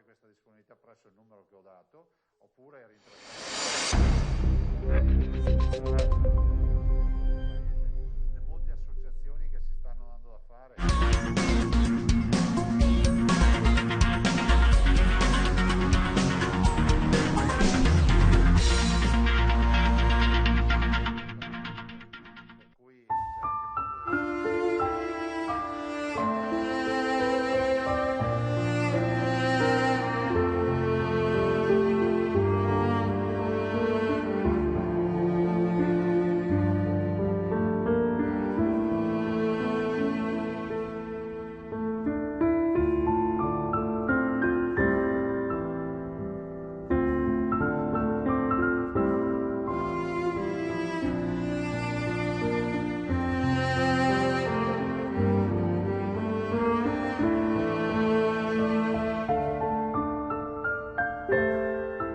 questa disponibilità presso il numero che ho dato, oppure le molte associazioni che si stanno dando da fare.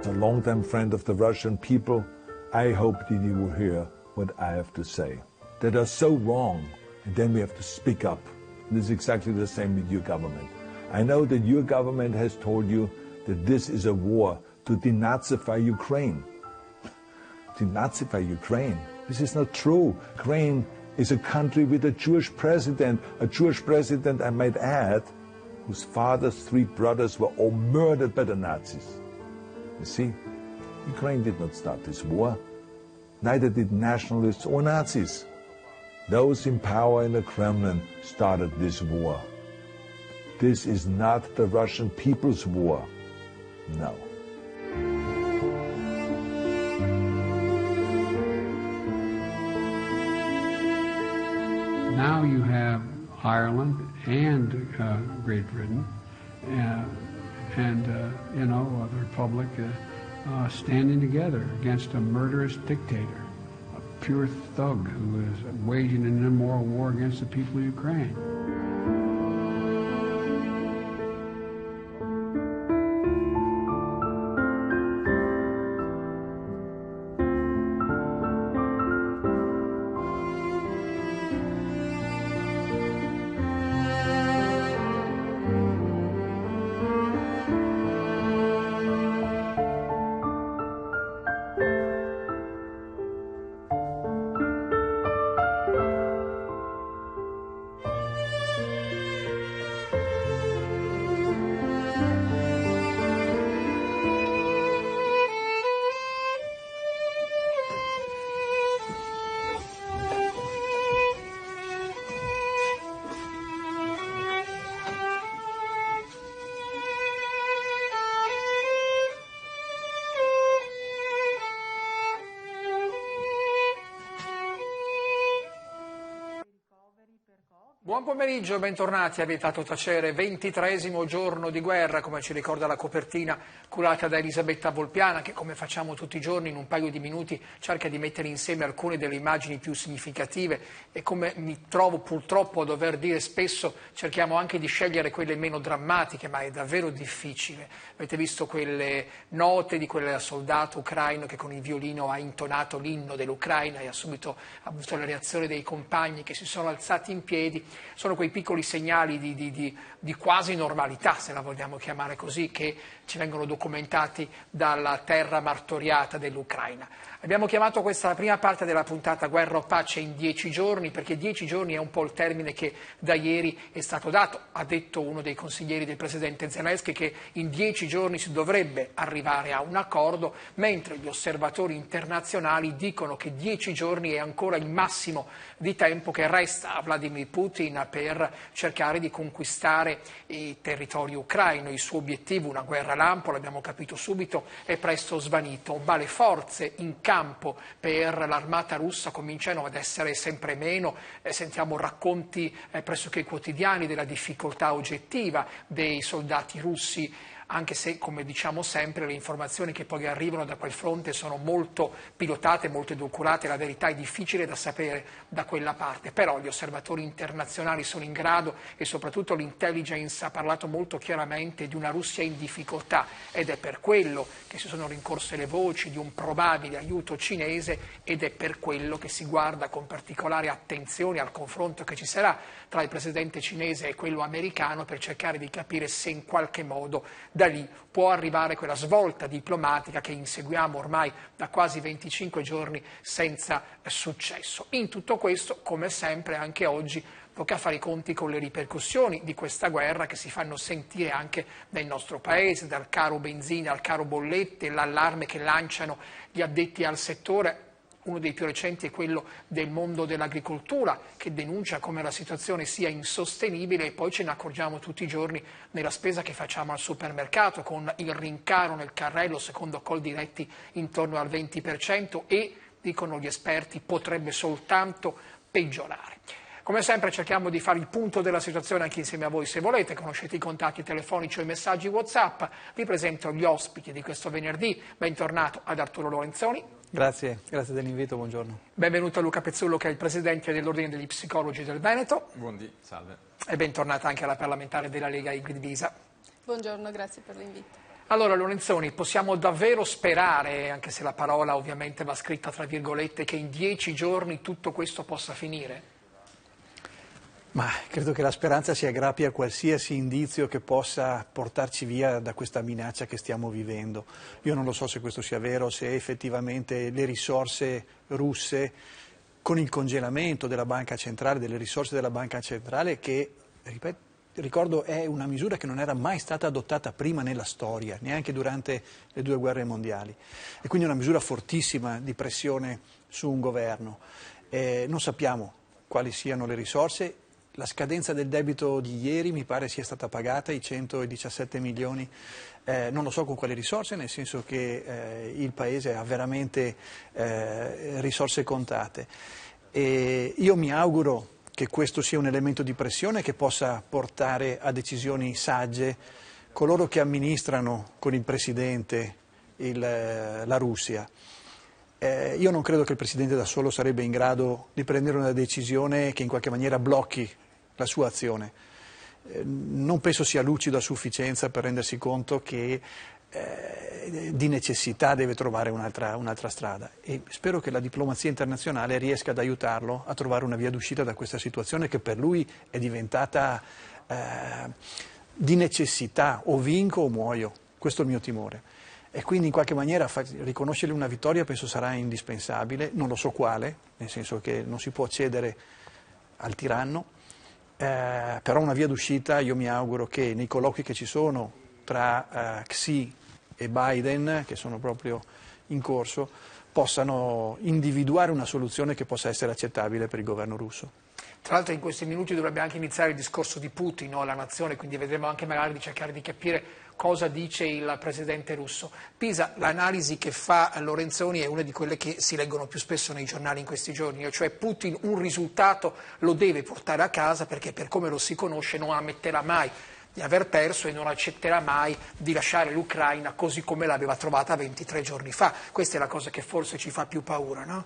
A long-time friend of the Russian people, I hope that you will hear what I have to say. That are so wrong, and then we have to speak up. This is exactly the same with your government. I know that your government has told you that this is a war to denazify Ukraine. Denazify Ukraine? This is not true. Ukraine is a country with a Jewish president, I might add, whose father's 3 brothers were all murdered by the Nazis. You see, Ukraine did not start this war. Neither did nationalists or Nazis. Those in power in the Kremlin started this war. This is not the Russian people's war. No. Now you have Ireland and Great Britain and the Republic standing together against a murderous dictator, a pure thug who is waging an immoral war against the people of Ukraine. Buon pomeriggio, bentornati a Vietato Tacere, 23° giorno di guerra, come ci ricorda la copertina curata da Elisabetta Volpiana, che come facciamo tutti i giorni in un paio di minuti cerca di mettere insieme alcune delle immagini più significative e come mi trovo purtroppo a dover dire spesso cerchiamo anche di scegliere quelle meno drammatiche, ma è davvero difficile. Avete visto quelle note di quel soldato ucraino che con il violino ha intonato l'inno dell'Ucraina e ha subito avuto la reazione dei compagni che si sono alzati in piedi. Sono quei piccoli segnali di quasi normalità, se la vogliamo chiamare così, che ci vengono documentati dalla terra martoriata dell'Ucraina. Abbiamo chiamato questa la prima parte della puntata Guerra o Pace in 10 giorni, perché 10 giorni è un po' il termine che da ieri è stato dato. Ha detto uno dei consiglieri del presidente Zelensky che in 10 giorni si dovrebbe arrivare a un accordo, mentre gli osservatori internazionali dicono che 10 giorni è ancora il massimo di tempo che resta a Vladimir Putin per cercare di conquistare il territorio ucraino. Il suo obiettivo, una guerra lampo, l'abbiamo capito subito, è presto svanito, ma le forze in campo per l'armata russa cominciano ad essere sempre meno. Sentiamo racconti pressoché quotidiani della difficoltà oggettiva dei soldati russi, anche se, come diciamo sempre, le informazioni che poi arrivano da quel fronte sono molto pilotate, molto edulcorate, la verità è difficile da sapere da quella parte, però gli osservatori internazionali sono in grado e soprattutto l'intelligence ha parlato molto chiaramente di una Russia in difficoltà ed è per quello che si sono rincorse le voci di un probabile aiuto cinese ed è per quello che si guarda con particolare attenzione al confronto che ci sarà tra il presidente cinese e quello americano per cercare di capire se in qualche modo da lì può arrivare quella svolta diplomatica che inseguiamo ormai da quasi 25 giorni senza successo. In tutto questo, come sempre, anche oggi tocca fare i conti con le ripercussioni di questa guerra che si fanno sentire anche nel nostro paese, dal caro benzina al caro bollette, l'allarme che lanciano gli addetti al settore. Uno dei più recenti è quello del mondo dell'agricoltura, che denuncia come la situazione sia insostenibile, e poi ce ne accorgiamo tutti i giorni nella spesa che facciamo al supermercato, con il rincaro nel carrello secondo Coldiretti intorno al 20% e, dicono gli esperti, potrebbe soltanto peggiorare. Come sempre cerchiamo di fare il punto della situazione anche insieme a voi se volete, conoscete i contatti telefonici o i messaggi WhatsApp. Vi presento gli ospiti di questo venerdì. Bentornato ad Arturo Lorenzoni. Grazie dell'invito, buongiorno. Benvenuto a Luca Pezzullo, che è il presidente dell'Ordine degli Psicologi del Veneto. Buondì, salve. E bentornata anche alla parlamentare della Lega Ingrid Visa. Buongiorno, grazie per l'invito. Allora Lorenzoni, possiamo davvero sperare, anche se la parola ovviamente va scritta tra virgolette, che in 10 giorni tutto questo possa finire? Ma credo che la speranza si aggrappi a qualsiasi indizio che possa portarci via da questa minaccia che stiamo vivendo. Io non lo so se questo sia vero, se effettivamente le risorse russe, con il congelamento della banca centrale, delle risorse della banca centrale, che, ricordo, è una misura che non era mai stata adottata prima nella storia, neanche durante le 2 guerre mondiali. E quindi una misura fortissima di pressione su un governo. Non sappiamo quali siano le risorse. La scadenza del debito di ieri mi pare sia stata pagata, i 117 milioni, non lo so con quali risorse, nel senso che il Paese ha veramente risorse contate. E io mi auguro che questo sia un elemento di pressione che possa portare a decisioni sagge coloro che amministrano con il Presidente la Russia. Io non credo che il Presidente da solo sarebbe in grado di prendere una decisione che in qualche maniera blocchi la sua azione. Non penso sia lucido a sufficienza per rendersi conto che di necessità deve trovare un'altra strada, e spero che la diplomazia internazionale riesca ad aiutarlo a trovare una via d'uscita da questa situazione che per lui è diventata di necessità: o vinco o muoio, questo è il mio timore. E quindi in qualche maniera riconoscergli una vittoria penso sarà indispensabile, non lo so quale, nel senso che non si può cedere al tiranno, però una via d'uscita io mi auguro che nei colloqui che ci sono tra Xi e Biden, che sono proprio in corso, possano individuare una soluzione che possa essere accettabile per il governo russo. Tra l'altro in questi minuti dovrebbe anche iniziare il discorso di Putin, no, alla nazione, quindi vedremo anche magari di cercare di capire cosa dice il presidente russo. Pisa, l'analisi che fa Lorenzoni è una di quelle che si leggono più spesso nei giornali in questi giorni, cioè Putin un risultato lo deve portare a casa, perché per come lo si conosce non ammetterà mai di aver perso e non accetterà mai di lasciare l'Ucraina così come l'aveva trovata 23 giorni fa. Questa è la cosa che forse ci fa più paura, no?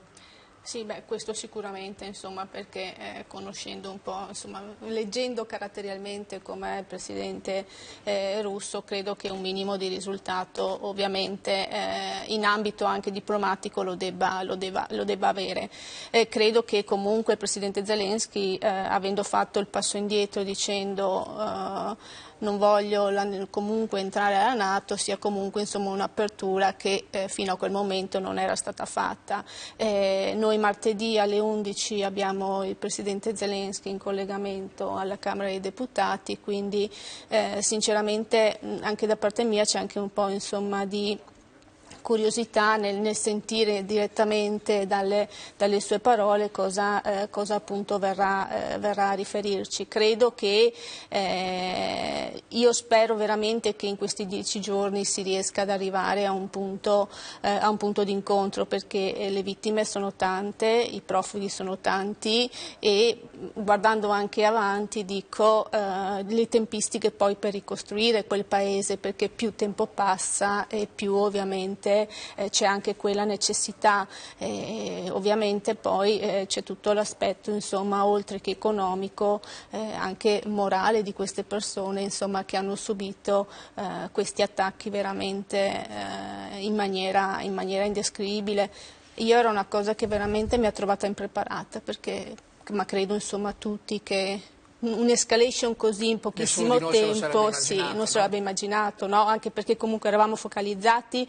Sì, questo sicuramente, insomma, perché conoscendo un po', insomma, leggendo caratterialmente com'è il presidente russo, credo che un minimo di risultato ovviamente in ambito anche diplomatico lo debba avere. Credo che comunque il presidente Zelensky, avendo fatto il passo indietro dicendo non voglio comunque entrare alla NATO, sia comunque insomma un'apertura che fino a quel momento non era stata fatta. Noi martedì alle 11 abbiamo il presidente Zelensky in collegamento alla Camera dei Deputati, quindi sinceramente anche da parte mia c'è anche un po' insomma di curiosità nel sentire direttamente dalle sue parole cosa appunto verrà a riferirci. Credo che io spero veramente che in questi 10 giorni si riesca ad arrivare a un punto di incontro, perché le vittime sono tante, i profughi sono tanti e guardando anche avanti dico le tempistiche poi per ricostruire quel paese, perché più tempo passa e più ovviamente c'è anche quella necessità, ovviamente poi c'è tutto l'aspetto insomma oltre che economico anche morale di queste persone insomma che hanno subito questi attacchi veramente in maniera indescrivibile. Io era una cosa che veramente mi ha trovata impreparata, perché ma credo insomma tutti che un'escalation così in pochissimo tempo, sì, non se l'avrebbe immaginato, no? Anche perché comunque eravamo focalizzati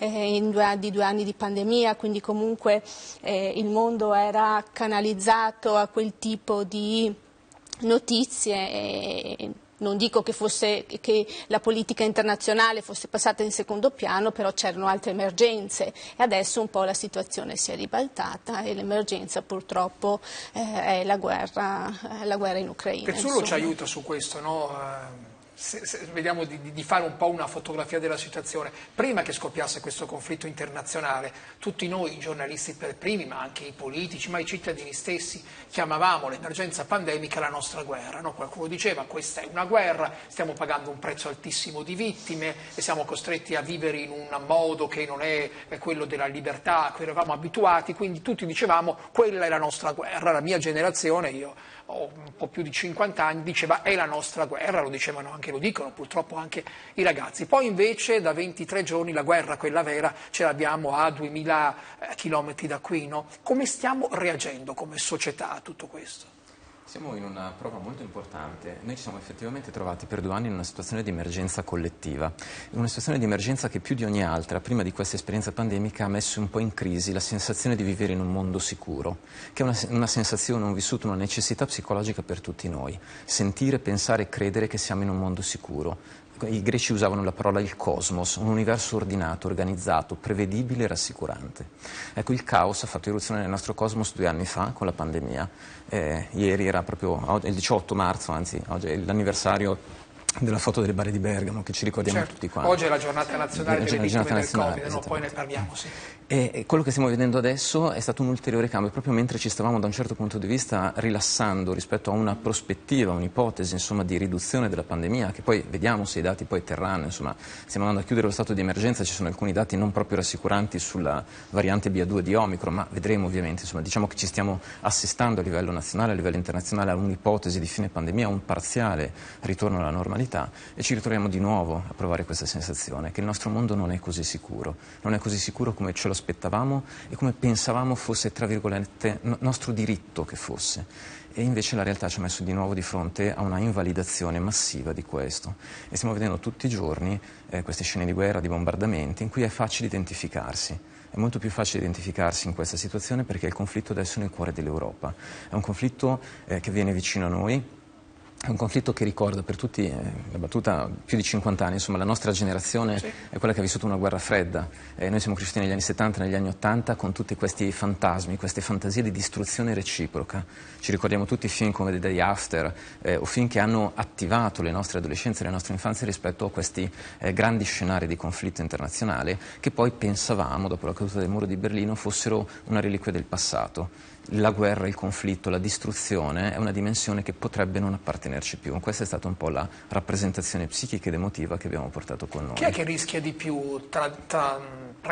in 2 anni di pandemia, quindi comunque il mondo era canalizzato a quel tipo di notizie e non dico che la politica internazionale fosse passata in secondo piano, però c'erano altre emergenze e adesso un po' la situazione si è ribaltata e l'emergenza purtroppo è la guerra in Ucraina. Pezzullo ci aiuta su questo, no? Vediamo di fare un po' una fotografia della situazione. Prima che scoppiasse questo conflitto internazionale, tutti noi, i giornalisti per primi, ma anche i politici, ma i cittadini stessi, chiamavamo l'emergenza pandemica la nostra guerra. No? Qualcuno diceva questa è una guerra, stiamo pagando un prezzo altissimo di vittime e siamo costretti a vivere in un modo che non è quello della libertà a cui eravamo abituati, quindi tutti dicevamo quella è la nostra guerra. La mia generazione, io ho un po' più di 50 anni, diceva è la nostra guerra, lo dicevano anche, lo dicono purtroppo anche i ragazzi. Poi invece da 23 giorni la guerra, quella vera, ce l'abbiamo a 2000 chilometri da qui, no? Come stiamo reagendo come società a tutto questo? Siamo in una prova molto importante. Noi ci siamo effettivamente trovati per 2 anni in una situazione di emergenza collettiva, in una situazione di emergenza che più di ogni altra, prima di questa esperienza pandemica, ha messo un po' in crisi la sensazione di vivere in un mondo sicuro, che è una sensazione, un vissuto, una necessità psicologica per tutti noi. Sentire, pensare e credere che siamo in un mondo sicuro. I greci usavano la parola il cosmos, un universo ordinato, organizzato, prevedibile e rassicurante. Ecco, il caos ha fatto irruzione nel nostro cosmos 2 anni fa con la pandemia. Ieri era proprio il 18 marzo, anzi, oggi è l'anniversario della foto delle bare di Bergamo, che ci ricordiamo tutti quanti. Oggi è la giornata nazionale delle vittime del Covid, no? Poi ne parliamo, sì. E quello che stiamo vedendo adesso è stato un ulteriore cambio, proprio mentre ci stavamo da un certo punto di vista rilassando rispetto a una prospettiva, un'ipotesi insomma di riduzione della pandemia, che poi vediamo se i dati poi terranno, insomma stiamo andando a chiudere lo stato di emergenza, ci sono alcuni dati non proprio rassicuranti sulla variante BA2 di Omicron, ma vedremo ovviamente, insomma diciamo che ci stiamo assestando a livello nazionale, a livello internazionale a un'ipotesi di fine pandemia, a un parziale ritorno alla normalità e ci ritroviamo di nuovo a provare questa sensazione che il nostro mondo non è così sicuro, non è così sicuro come ce lo aspettavamo e come pensavamo fosse, tra virgolette, nostro diritto che fosse. E invece la realtà ci ha messo di nuovo di fronte a una invalidazione massiva di questo. E stiamo vedendo tutti i giorni queste scene di guerra, di bombardamenti, in cui è facile identificarsi. È molto più facile identificarsi in questa situazione perché il conflitto adesso è nel cuore dell'Europa. È un conflitto che viene vicino a noi. È un conflitto che ricorda per tutti, la battuta, più di 50 anni, insomma la nostra generazione sì. È quella che ha vissuto una guerra fredda. Noi siamo cresciuti negli anni 70, negli anni 80 con tutti questi fantasmi, queste fantasie di distruzione reciproca. Ci ricordiamo tutti film come The Day After o film che hanno attivato le nostre adolescenze e le nostre infanzie rispetto a questi grandi scenari di conflitto internazionale che poi pensavamo, dopo la caduta del muro di Berlino, fossero una reliquia del passato. La guerra, il conflitto, la distruzione è una dimensione che potrebbe non appartenerci più. Questa è stata un po' la rappresentazione psichica ed emotiva che abbiamo portato con noi. Chi è che rischia di più tra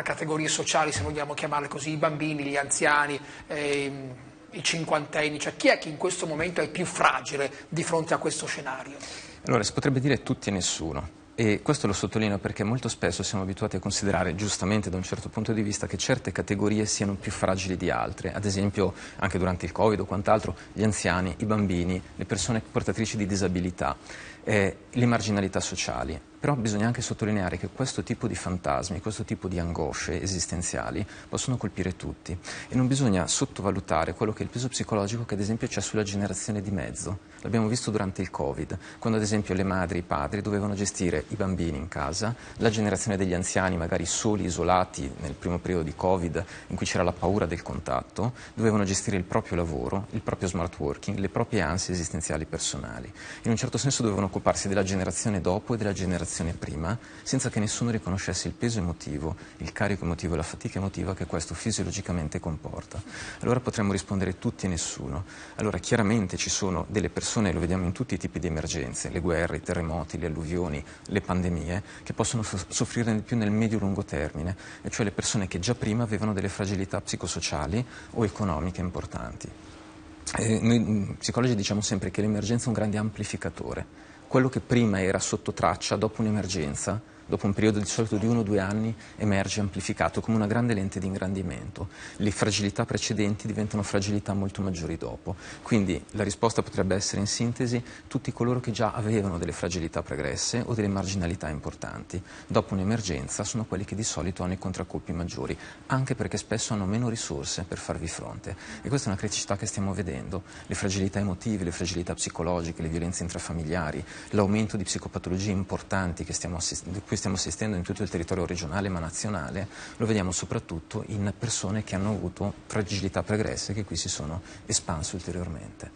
categorie sociali, se vogliamo chiamarle così, i bambini, gli anziani, i cinquantenni? Cioè, chi è che in questo momento è più fragile di fronte a questo scenario? Allora, si potrebbe dire tutti e nessuno. E questo lo sottolineo perché molto spesso siamo abituati a considerare, giustamente da un certo punto di vista, che certe categorie siano più fragili di altre. Ad esempio, anche durante il Covid o quant'altro, gli anziani, i bambini, le persone portatrici di disabilità, le marginalità sociali. Però bisogna anche sottolineare che questo tipo di fantasmi, questo tipo di angosce esistenziali possono colpire tutti e non bisogna sottovalutare quello che è il peso psicologico che ad esempio c'è sulla generazione di mezzo. L'abbiamo visto durante il Covid, quando ad esempio le madri e i padri dovevano gestire i bambini in casa, la generazione degli anziani magari soli, isolati nel primo periodo di Covid in cui c'era la paura del contatto, dovevano gestire il proprio lavoro, il proprio smart working, le proprie ansie esistenziali personali. In un certo senso dovevano occuparsi della generazione dopo e della generazione prima, senza che nessuno riconoscesse il peso emotivo, il carico emotivo e la fatica emotiva che questo fisiologicamente comporta. Allora potremmo rispondere tutti e nessuno. Allora chiaramente ci sono delle persone, lo vediamo in tutti i tipi di emergenze, le guerre, i terremoti, le alluvioni, le pandemie, che possono soffrire di più nel medio-lungo termine, e cioè le persone che già prima avevano delle fragilità psicosociali o economiche importanti. Noi psicologi diciamo sempre che l'emergenza è un grande amplificatore. Quello che prima era sotto traccia, dopo un'emergenza, dopo un periodo di solito di 1 o 2 anni emerge amplificato come una grande lente di ingrandimento. Le fragilità precedenti diventano fragilità molto maggiori dopo. Quindi la risposta potrebbe essere in sintesi tutti coloro che già avevano delle fragilità pregresse o delle marginalità importanti. Dopo un'emergenza sono quelli che di solito hanno i contraccolpi maggiori, anche perché spesso hanno meno risorse per farvi fronte. E questa è una criticità che stiamo vedendo. Le fragilità emotive, le fragilità psicologiche, le violenze intrafamiliari, l'aumento di psicopatologie importanti di cui stiamo assistendo in tutto il territorio regionale ma nazionale, lo vediamo soprattutto in persone che hanno avuto fragilità pregresse che qui si sono espanse ulteriormente.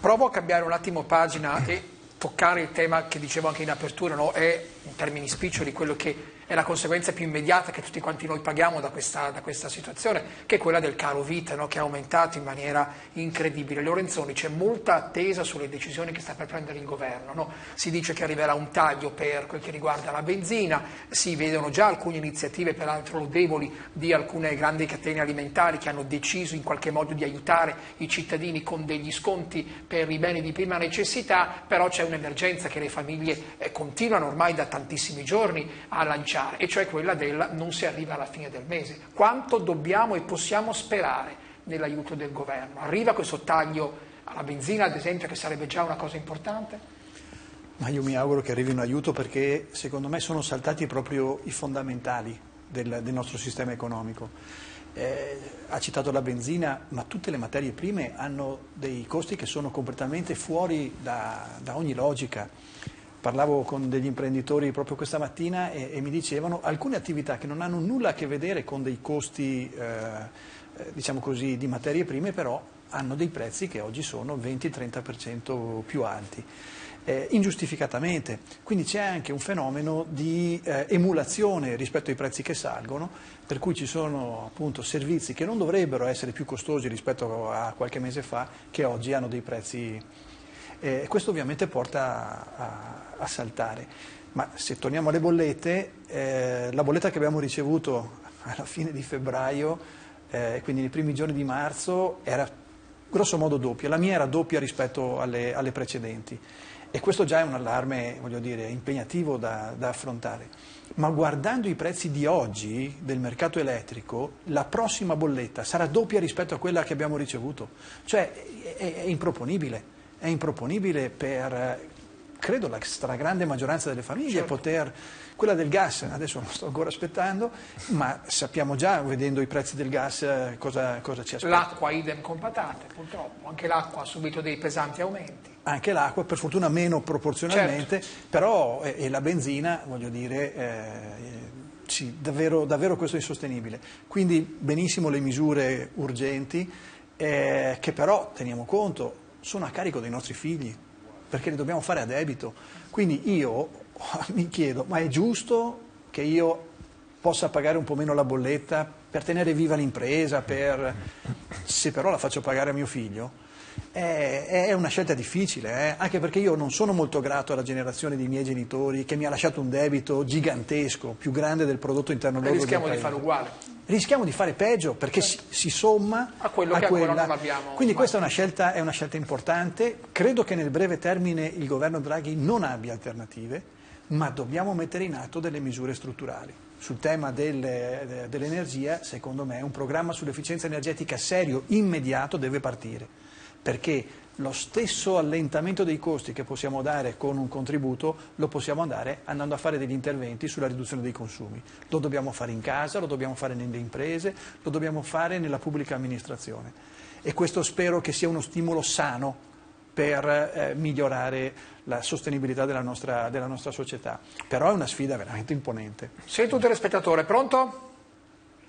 Provo a cambiare un attimo pagina e toccare il tema che dicevo anche in apertura, no? È in termini spiccioli quello che è la conseguenza più immediata che tutti quanti noi paghiamo da questa situazione, che è quella del caro vita, no? Che è aumentato in maniera incredibile. Lorenzoni, c'è molta attesa sulle decisioni che sta per prendere il governo, no? Si dice che arriverà un taglio per quel che riguarda la benzina, si vedono già alcune iniziative, peraltro lodevoli, di alcune grandi catene alimentari che hanno deciso in qualche modo di aiutare i cittadini con degli sconti per i beni di prima necessità, però c'è un'emergenza che le famiglie continuano ormai da tantissimi giorni a lanciare, e cioè quella del non si arriva alla fine del mese. Quanto dobbiamo e possiamo sperare nell'aiuto del governo? Arriva questo taglio alla benzina, ad esempio, che sarebbe già una cosa importante? Ma io mi auguro che arrivi un aiuto, perché secondo me sono saltati proprio i fondamentali del nostro sistema economico. Ha citato la benzina, ma tutte le materie prime hanno dei costi che sono completamente fuori da ogni logica. Parlavo con degli imprenditori proprio questa mattina e mi dicevano alcune attività che non hanno nulla a che vedere con dei costi, diciamo così, di materie prime, però hanno dei prezzi che oggi sono 20-30% più alti, ingiustificatamente. Quindi c'è anche un fenomeno di emulazione rispetto ai prezzi che salgono, per cui ci sono appunto servizi che non dovrebbero essere più costosi rispetto a qualche mese fa, che oggi hanno dei prezzi. Questo ovviamente porta a saltare, ma se torniamo alle bollette, la bolletta che abbiamo ricevuto alla fine di febbraio, quindi nei primi giorni di marzo, era grosso modo doppia. La mia era doppia rispetto alle precedenti, e questo già è un allarme, voglio dire, impegnativo da affrontare. Ma guardando i prezzi di oggi del mercato elettrico, la prossima bolletta sarà doppia rispetto a quella che abbiamo ricevuto, cioè è improponibile. È improponibile per, credo, la stragrande maggioranza delle famiglie. Certo. Quella del gas, adesso non sto ancora aspettando, ma sappiamo già, vedendo i prezzi del gas, cosa ci aspetta. L'acqua idem con patate, purtroppo, anche l'acqua ha subito dei pesanti aumenti. Anche l'acqua, per fortuna meno proporzionalmente, certo. Però e la benzina, voglio dire, sì, davvero questo è insostenibile. Quindi benissimo le misure urgenti, che però, teniamo conto, sono a carico dei nostri figli, perché li dobbiamo fare a debito. Quindi io mi chiedo, ma è giusto che io possa pagare un po' meno la bolletta per tenere viva l'impresa, se però la faccio pagare a mio figlio? È una scelta difficile, anche perché io non sono molto grato alla generazione dei miei genitori, che mi ha lasciato un debito gigantesco, più grande del prodotto interno lordo del paese. Rischiamo di fare uguale. Rischiamo di fare peggio, perché si somma a quello che ancora non abbiamo. Quindi questa è una scelta importante. Credo che nel breve termine il governo Draghi non abbia alternative, ma dobbiamo mettere in atto delle misure strutturali. Sul tema dell'energia, secondo me, un programma sull'efficienza energetica serio, immediato, deve partire, perché lo stesso allentamento dei costi che possiamo dare con un contributo lo possiamo andare andando a fare degli interventi sulla riduzione dei consumi. Lo dobbiamo fare in casa, lo dobbiamo fare nelle imprese, lo dobbiamo fare nella pubblica amministrazione, e questo spero che sia uno stimolo sano per migliorare la sostenibilità della nostra società. Però è una sfida veramente imponente. Sento il telespettatore, pronto?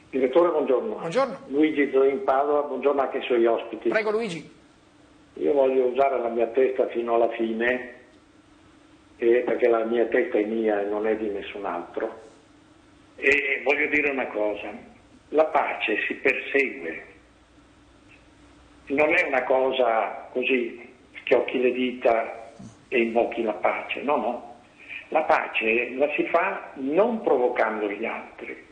Direttore, buongiorno. Buongiorno. Luigi in Padova, buongiorno anche ai suoi ospiti. Prego Luigi. Io voglio usare la mia testa fino alla fine, perché la mia testa è mia e non è di nessun altro. E voglio dire una cosa, la pace si persegue, non è una cosa così, schiocchi le dita e invochi la pace, no. La pace la si fa non provocando gli altri.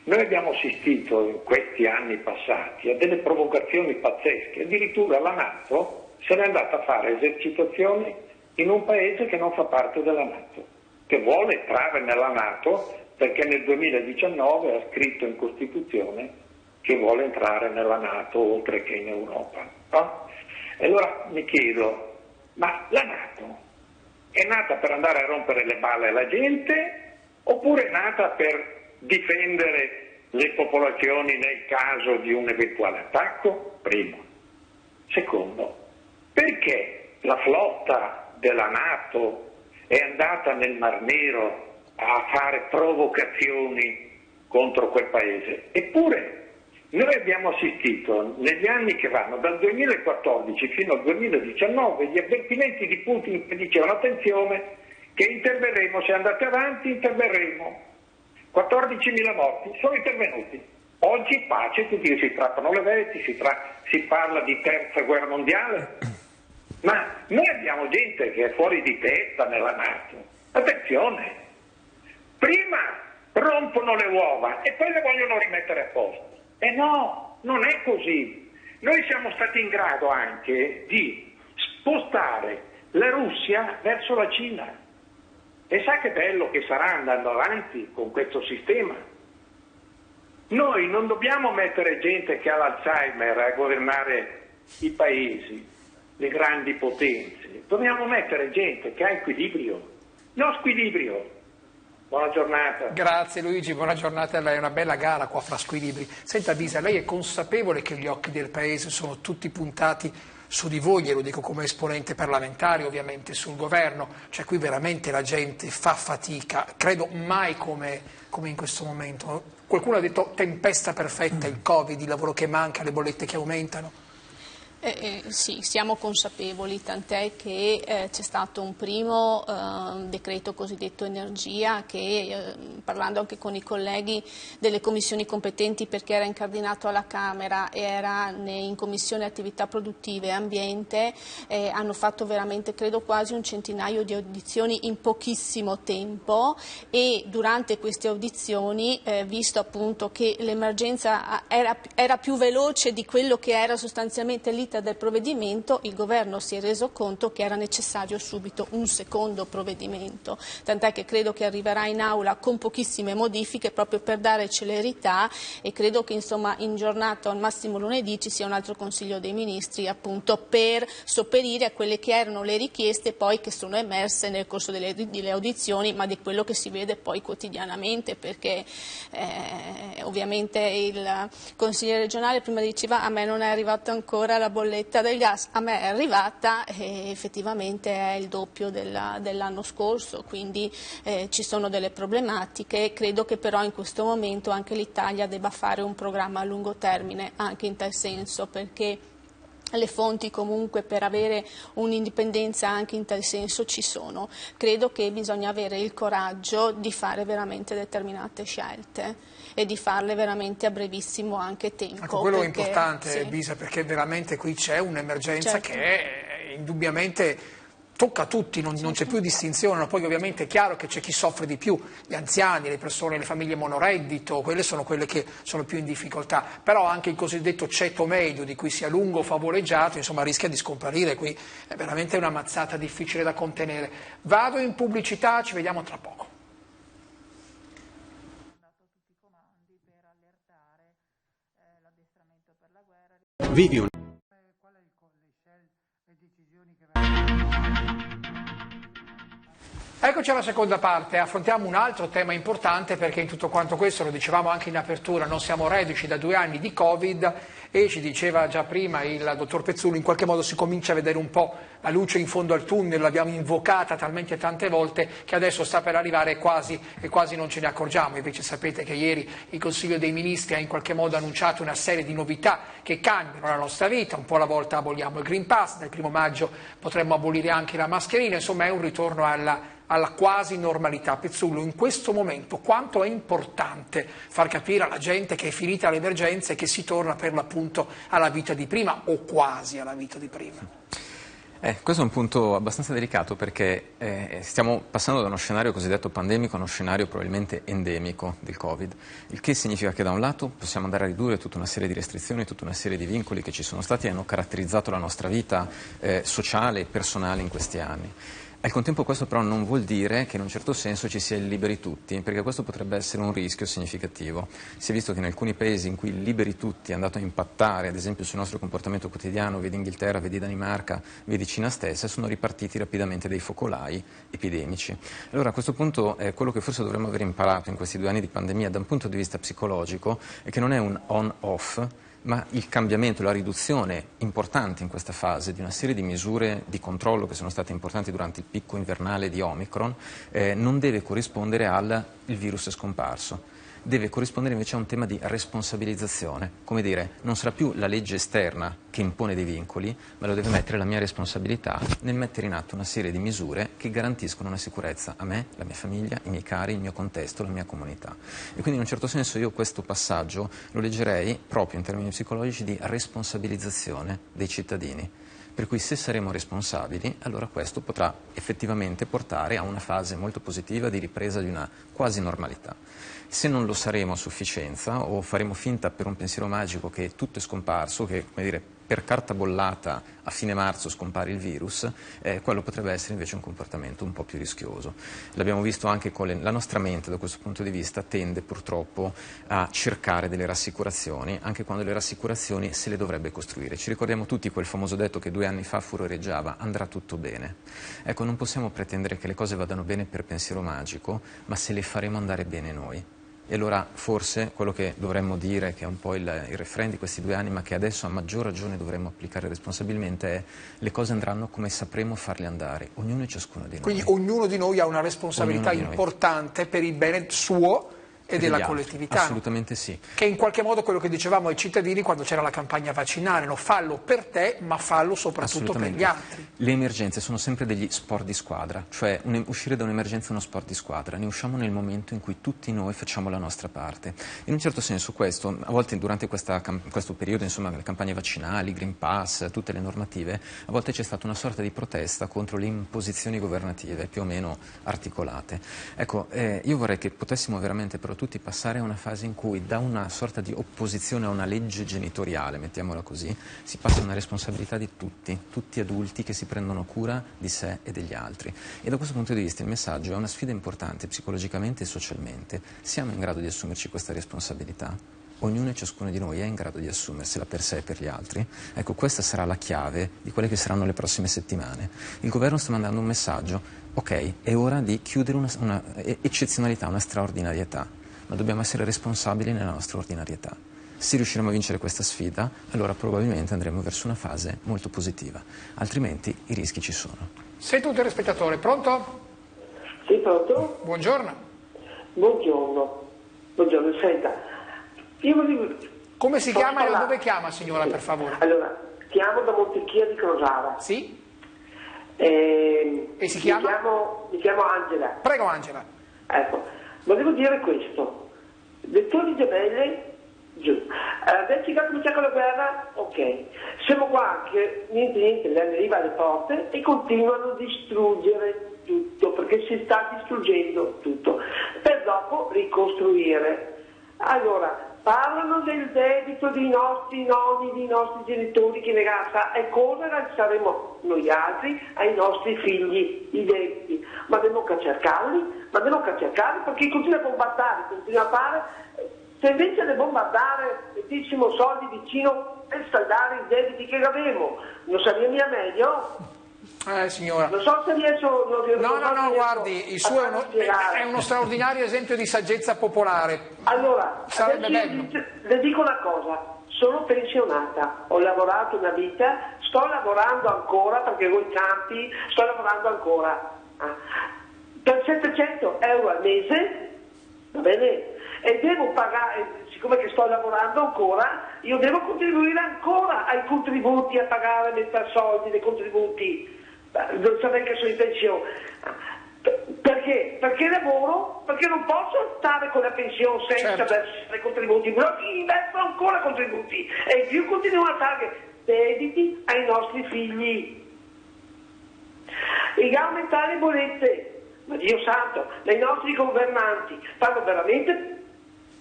Noi abbiamo assistito in questi anni passati a delle provocazioni pazzesche, addirittura la NATO se n'è andata a fare esercitazioni in un paese che non fa parte della NATO, che vuole entrare nella NATO perché nel 2019 ha scritto in Costituzione che vuole entrare nella NATO oltre che in Europa. No? E allora mi chiedo, ma la NATO è nata per andare a rompere le balle alla gente oppure è nata per difendere le popolazioni nel caso di un eventuale attacco? Primo. Secondo, perché la flotta della NATO è andata nel Mar Nero a fare provocazioni contro quel paese? Eppure noi abbiamo assistito negli anni che vanno dal 2014 fino al 2019 gli avvertimenti di Putin che dicevano attenzione che interverremo, se andate avanti interverremo. 14.000 morti, sono intervenuti. Oggi pace, tutti si trattano le vesti, si parla di terza guerra mondiale, ma noi abbiamo gente che è fuori di testa nella NATO. Attenzione, prima rompono le uova e poi le vogliono rimettere a posto. E no, non è così. Noi siamo stati in grado anche di spostare la Russia verso la Cina. E sa che bello che sarà andando avanti con questo sistema? Noi non dobbiamo mettere gente che ha l'Alzheimer a governare i paesi, le grandi potenze. Dobbiamo mettere gente che ha equilibrio, non squilibrio. Buona giornata. Grazie Luigi, buona giornata a lei, è una bella gara qua fra squilibri. Senta Bisa, lei è consapevole che gli occhi del Paese sono tutti puntati su di voi, glielo dico come esponente parlamentare, ovviamente sul governo, cioè qui veramente la gente fa fatica, credo mai come in questo momento. Qualcuno ha detto tempesta perfetta, il Covid, il lavoro che manca, le bollette che aumentano. Sì, siamo consapevoli, tant'è che c'è stato un primo decreto cosiddetto energia che, parlando anche con i colleghi delle commissioni competenti perché era incardinato alla Camera e era in commissione attività produttive e ambiente, hanno fatto veramente credo quasi un centinaio di audizioni in pochissimo tempo e durante queste audizioni, visto appunto che l'emergenza era più veloce di quello che era sostanzialmente l'iter del provvedimento, il governo si è reso conto che era necessario subito un secondo provvedimento, tant'è che credo che arriverà in aula con pochissime modifiche proprio per dare celerità e credo che insomma in giornata al massimo lunedì ci sia un altro Consiglio dei Ministri appunto per sopperire a quelle che erano le richieste poi che sono emerse nel corso delle audizioni, ma di quello che si vede poi quotidianamente, perché ovviamente il consigliere regionale prima diceva a me non è arrivata ancora la bolletta del gas, a me è arrivata e effettivamente è il doppio dell'anno scorso, quindi ci sono delle problematiche. Credo che però in questo momento anche l'Italia debba fare un programma a lungo termine anche in tal senso, perché le fonti comunque per avere un'indipendenza anche in tal senso ci sono. Credo che bisogna avere il coraggio di fare veramente determinate scelte e di farle veramente a brevissimo anche tempo. Ecco, quello è importante, sì. Bisa, perché veramente qui c'è un'emergenza certo. Che indubbiamente tocca a tutti, non c'è più distinzione, no? Poi ovviamente è chiaro che c'è chi soffre di più, gli anziani, le persone, le famiglie monoreddito, quelle sono quelle che sono più in difficoltà, però anche il cosiddetto ceto medio di cui si è a lungo favoleggiato, insomma rischia di scomparire, qui è veramente una mazzata difficile da contenere. Vado in pubblicità, ci vediamo tra poco. Vivi un... Eccoci alla seconda parte, affrontiamo un altro tema importante perché in tutto quanto questo, lo dicevamo anche in apertura, non siamo reduci da 2 anni di Covid e ci diceva già prima il dottor Pezzullo, in qualche modo si comincia a vedere un po' la luce in fondo al tunnel, l'abbiamo invocata talmente tante volte che adesso sta per arrivare e quasi non ce ne accorgiamo. Invece sapete che ieri il Consiglio dei Ministri ha in qualche modo annunciato una serie di novità che cambiano la nostra vita, un po' alla volta aboliamo il Green Pass, dal 1° maggio potremmo abolire anche la mascherina, insomma è un ritorno alla quasi normalità. Pezzullo, in questo momento quanto è importante far capire alla gente che è finita l'emergenza e che si torna per l'appunto alla vita di prima o quasi alla vita di prima? Questo è un punto abbastanza delicato perché stiamo passando da uno scenario cosiddetto pandemico a uno scenario probabilmente endemico del Covid, il che significa che da un lato possiamo andare a ridurre tutta una serie di restrizioni, tutta una serie di vincoli che ci sono stati e hanno caratterizzato la nostra vita sociale e personale in questi anni. Al contempo questo però non vuol dire che in un certo senso ci sia il liberi tutti, perché questo potrebbe essere un rischio significativo. Si è visto che in alcuni paesi in cui il liberi tutti è andato a impattare, ad esempio sul nostro comportamento quotidiano, vedi Inghilterra, vedi Danimarca, vedi Cina stessa, sono ripartiti rapidamente dei focolai epidemici. Allora a questo punto quello che forse dovremmo aver imparato in questi 2 anni di pandemia da un punto di vista psicologico è che non è un on-off, ma il cambiamento, la riduzione importante in questa fase di una serie di misure di controllo che sono state importanti durante il picco invernale di Omicron non deve corrispondere al il virus è scomparso. Deve corrispondere invece a un tema di responsabilizzazione, come dire, non sarà più la legge esterna che impone dei vincoli, ma lo deve mettere la mia responsabilità nel mettere in atto una serie di misure che garantiscono una sicurezza a me, la mia famiglia, i miei cari, il mio contesto, la mia comunità. E quindi in un certo senso io questo passaggio lo leggerei proprio in termini psicologici di responsabilizzazione dei cittadini. Per cui se saremo responsabili, allora questo potrà effettivamente portare a una fase molto positiva di ripresa di una quasi normalità. Se non lo saremo a sufficienza o faremo finta per un pensiero magico che tutto è scomparso, che come dire, per carta bollata a fine marzo scompare il virus, quello potrebbe essere invece un comportamento un po' più rischioso. L'abbiamo visto anche con la nostra mente da questo punto di vista tende purtroppo a cercare delle rassicurazioni, anche quando le rassicurazioni se le dovrebbe costruire. Ci ricordiamo tutti quel famoso detto che 2 anni fa furoreggiava: andrà tutto bene. Ecco, non possiamo pretendere che le cose vadano bene per pensiero magico, ma se le faremo andare bene noi. E allora forse quello che dovremmo dire, che è un po' il refrain di questi 2 anni, ma che adesso a maggior ragione dovremmo applicare responsabilmente, è: le cose andranno come sapremo farle andare, ognuno e ciascuno di noi. Quindi ognuno di noi ha una responsabilità importante per il bene suo e della collettività. Assolutamente sì. Che in qualche modo quello che dicevamo ai cittadini quando c'era la campagna vaccinale, no? Fallo per te, ma fallo soprattutto per gli altri. Le emergenze sono sempre degli sport di squadra, cioè uscire da un'emergenza è uno sport di squadra, ne usciamo nel momento in cui tutti noi facciamo la nostra parte. In un certo senso questo, a volte durante questo periodo, insomma, le campagne vaccinali, Green Pass, tutte le normative, a volte c'è stata una sorta di protesta contro le imposizioni governative più o meno articolate. Ecco, io vorrei che potessimo veramente però tutti passare a una fase in cui da una sorta di opposizione a una legge genitoriale, mettiamola così, si passa a una responsabilità di tutti adulti che si prendono cura di sé e degli altri. E da questo punto di vista il messaggio è una sfida importante psicologicamente e socialmente. Siamo in grado di assumerci questa responsabilità? Ognuno e ciascuno di noi è in grado di assumersela per sé e per gli altri? Ecco, questa sarà la chiave di quelle che saranno le prossime settimane. Il governo sta mandando un messaggio: ok, è ora di chiudere una eccezionalità, una straordinarietà, ma dobbiamo essere responsabili nella nostra ordinarietà. Se riusciremo a vincere questa sfida, allora probabilmente andremo verso una fase molto positiva, altrimenti i rischi ci sono. Sento un telespettatore, pronto? Sì, pronto? Buongiorno. Buongiorno, senta, io volevo... Come si chiama e da dove chiama, signora, per favore? Allora, chiamo da Montechia di Crosara. Sì? E si chiama? Mi chiamo Angela. Prego, Angela. Ecco, volevo dire questo: le torri gemelle giù, adesso che cominciare con la guerra, ok, siamo qua che niente, le arriva alle porte e continuano a distruggere tutto, perché si sta distruggendo tutto, per dopo ricostruire. Allora, parlano del debito dei nostri nonni, dei nostri genitori che ne gasta, e cosa saremo noi altri ai nostri figli i debiti? Ma devono cercarli, perché continua a bombardare, continua a fare. Se invece di bombardare mettessimo soldi vicino per saldare i debiti che avevamo, non sarebbe mica meglio? Signora. Non so se riesco... No, guardi, il suo è uno straordinario esempio di saggezza popolare. Allora, sarebbe bello. Le dico una cosa, sono pensionata, ho lavorato una vita, sto lavorando ancora, perché con i campi sto lavorando ancora. Per 700 euro al mese, va bene? E devo pagare, siccome che sto lavorando ancora, io devo contribuire ancora ai contributi, a pagare, mettere soldi dei contributi. Non sapete che sono in pensione. Perché? Perché lavoro, perché non posso stare con la pensione senza versare contributi, però investo ancora contributi e in più continuano a fare debiti ai nostri figli. E aumentare le bollette, ma Dio santo, i nostri governanti fanno veramente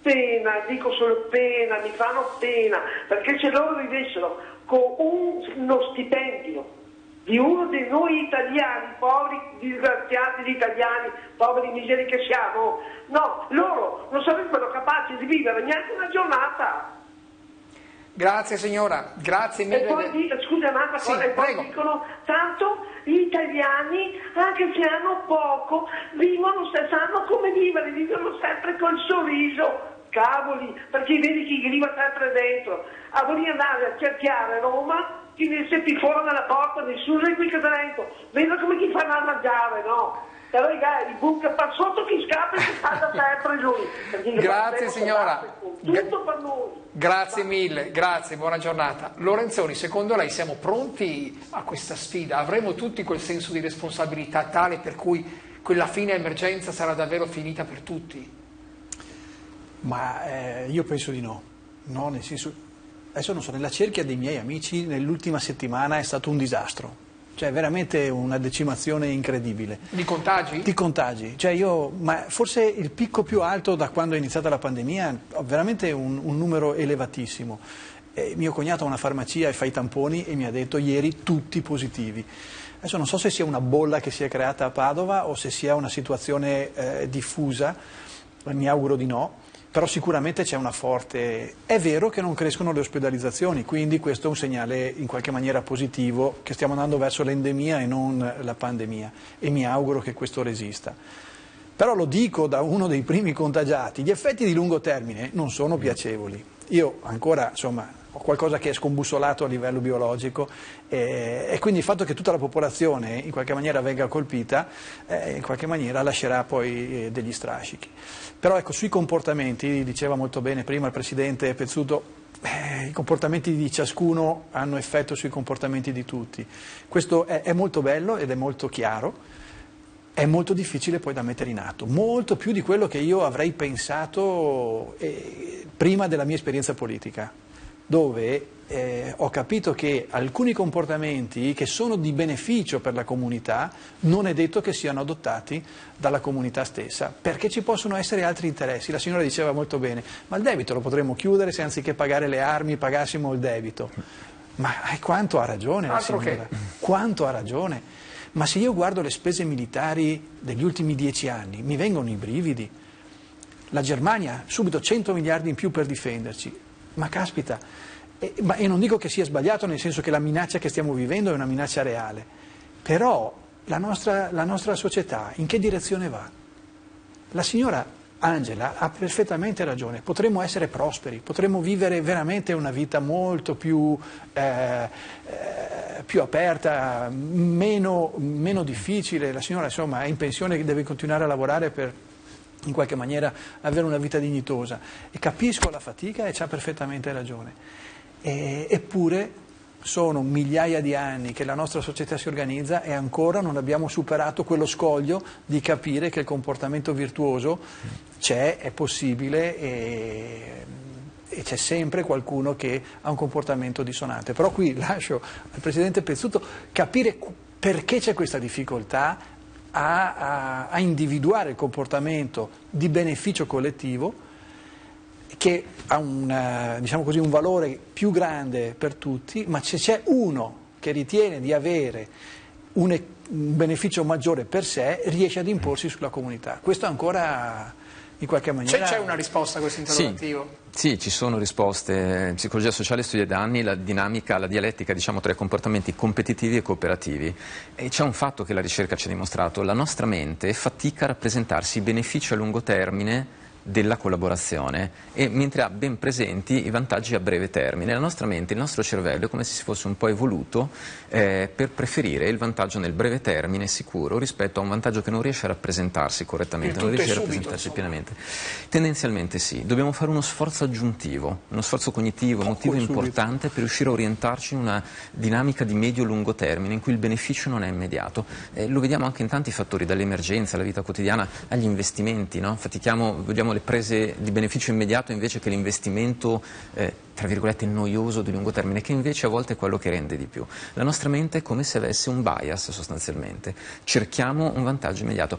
pena, dico solo pena, mi fanno pena, perché se loro vivessero con uno stipendio di uno di noi italiani, poveri disgraziati di italiani, poveri miseri che siamo. No, loro non sarebbero capaci di vivere neanche una giornata. Grazie signora, grazie mille. E poi scusa un'altra cosa, e poi dicono tanto gli italiani, anche se hanno poco, vivono, sanno come vivere, vivono sempre col sorriso. Cavoli, perché vedi chi gli va sempre dentro. A voler andare a cerchiare Roma, se ti fuori dalla porta, nessuno è qui che dentro. Vedo come ti fanno a mangiare, no? Però i bunker per sotto chi scappa e si fa sempre lui. Grazie signora. Tutto per noi. Grazie mille, grazie, buona giornata. Lorenzoni, secondo lei siamo pronti a questa sfida? Avremo tutti quel senso di responsabilità tale per cui quella fine emergenza sarà davvero finita per tutti? Ma io penso di no. No, nel senso, adesso non so, nella cerchia dei miei amici nell'ultima settimana è stato un disastro. Cioè veramente una decimazione incredibile. Di contagi? Di contagi. Cioè ma forse il picco più alto da quando è iniziata la pandemia, veramente un numero elevatissimo. Mio cognato ha una farmacia e fa i tamponi e mi ha detto ieri tutti positivi. Adesso non so se sia una bolla che si è creata a Padova o se sia una situazione diffusa, mi auguro di no. Però sicuramente c'è una forte... È vero che non crescono le ospedalizzazioni, quindi questo è un segnale in qualche maniera positivo, che stiamo andando verso l'endemia e non la pandemia, e mi auguro che questo resista. Però lo dico da uno dei primi contagiati, gli effetti di lungo termine non sono piacevoli. Io ancora, insomma, ho qualcosa che è scombussolato a livello biologico e quindi il fatto che tutta la popolazione in qualche maniera venga colpita, in qualche maniera lascerà poi degli strascichi. Però ecco, sui comportamenti, diceva molto bene prima il Presidente Pezzuto, i comportamenti di ciascuno hanno effetto sui comportamenti di tutti. Questo è molto bello ed è molto chiaro, è molto difficile poi da mettere in atto, molto più di quello che io avrei pensato prima della mia esperienza politica, dove ho capito che alcuni comportamenti che sono di beneficio per la comunità non è detto che siano adottati dalla comunità stessa, perché ci possono essere altri interessi. La signora diceva molto bene, ma il debito lo potremmo chiudere se anziché pagare le armi pagassimo il debito. Ma quanto ha ragione la signora, quanto ha ragione. Ma se io guardo le spese militari degli ultimi 10 anni, mi vengono i brividi. La Germania, subito 100 miliardi in più per difenderci. Ma caspita, e non dico che sia sbagliato, nel senso che la minaccia che stiamo vivendo è una minaccia reale, però la nostra società in che direzione va? La signora Angela ha perfettamente ragione, potremmo essere prosperi, potremmo vivere veramente una vita molto più aperta, meno difficile. La signora insomma è in pensione e deve continuare a lavorare per in qualche maniera avere una vita dignitosa, e capisco la fatica e c'ha perfettamente ragione. Eppure sono migliaia di anni che la nostra società si organizza e ancora non abbiamo superato quello scoglio di capire che il comportamento virtuoso c'è, è possibile e c'è sempre qualcuno che ha un comportamento dissonante. Però qui lascio al Presidente Pezzuto capire perché c'è questa difficoltà a individuare il comportamento di beneficio collettivo che ha diciamo così, un valore più grande per tutti, ma se c'è uno che ritiene di avere un beneficio maggiore per sé, riesce ad imporsi sulla comunità. Questo ancora in qualche maniera... C'è una risposta a questo interrogativo? Sì, ci sono risposte. In psicologia sociale studia da anni la dinamica, la dialettica, diciamo, tra i comportamenti competitivi e cooperativi. E c'è un fatto che la ricerca ci ha dimostrato: la nostra mente fatica a rappresentarsi i benefici a lungo termine della collaborazione, e mentre ha ben presenti i vantaggi a breve termine. La nostra mente, il nostro cervello è come se si fosse un po' evoluto per preferire il vantaggio nel breve termine sicuro rispetto a un vantaggio che non riesce a rappresentarsi correttamente, non riesce a rappresentarsi pienamente. Tendenzialmente sì, dobbiamo fare uno sforzo aggiuntivo, uno sforzo cognitivo, emotivo importante per riuscire a orientarci in una dinamica di medio-lungo termine in cui il beneficio non è immediato. Lo vediamo anche in tanti fattori, dall'emergenza alla vita quotidiana agli investimenti, no? Fatichiamo, vediamo le prese di beneficio immediato invece che l'investimento tra virgolette, noioso di lungo termine, che invece a volte è quello che rende di più. La nostra mente è come se avesse un bias sostanzialmente, cerchiamo un vantaggio immediato.